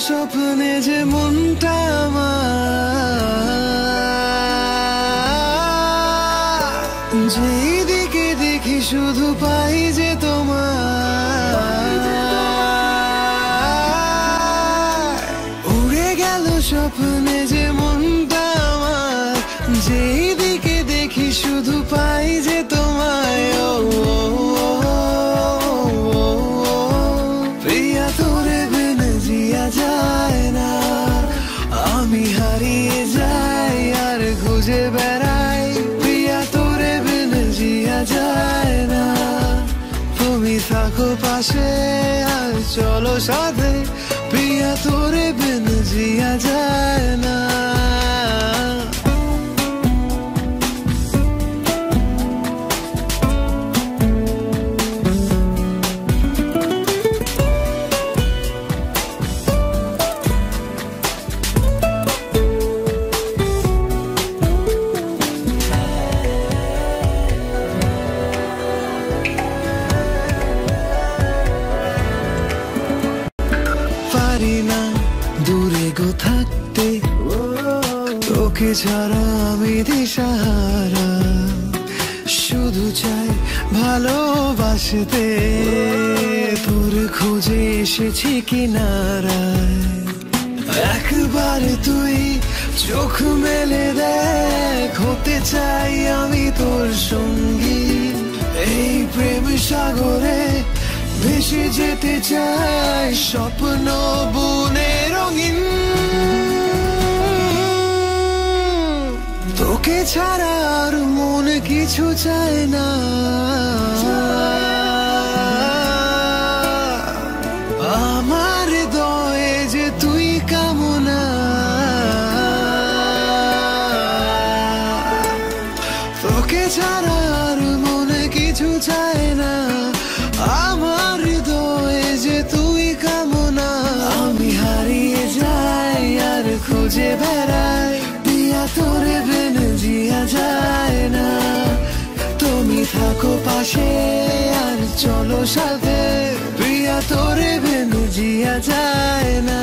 স্বপ্নে যে মনটা আমার, যেই দিকে দেখি শুধু পাই যে তোমার। উড়ে গেল স্বপ্নে যে মনটা আমার, যেই দিকে দেখি শুধু পাই যে তোমায়। ও প্রিয়া তোরে বিন জিয়া যায় না, আমি হারিয়ে যাই আর খুঁজে বেড়াই। প্রিয়া তোরে বিন জিয়া যায় না, তুমি থাকো পাশে আর চলো সাথে। প্রিয়া তোরে বিন জিয়া যায় না। দূরে গো থাকতে, তোকে ছাড়া আমি দিশাহারা। শুধু চাই ভালোবাসতে, তোর খোঁজে এসেছি কিনারায়। একবার তুই চোখ মেলে দেখ, হতে চাই আমি তোর সঙ্গী। এই প্রেম সাগরে ভেসে যেতে চাই, স্বপ্ন বুনে রঙিন। তোকে ছাড়া আর মন কিছু চায় না, আমার হৃদয়ে যে তুই কামনা। তোকে ছাড়া আর মন কিছু চায় না, আমার হৃদয়ে যে তুই কামনা। আমি হারিয়ে যাই আর খুঁজে বেড়াই, প্রিয়া তোরে বিন জিয়া যায় না। তুমি থাকো পাশে আর চলো সাথে, প্রিয়া তোরে বিন জিয়া যায় না।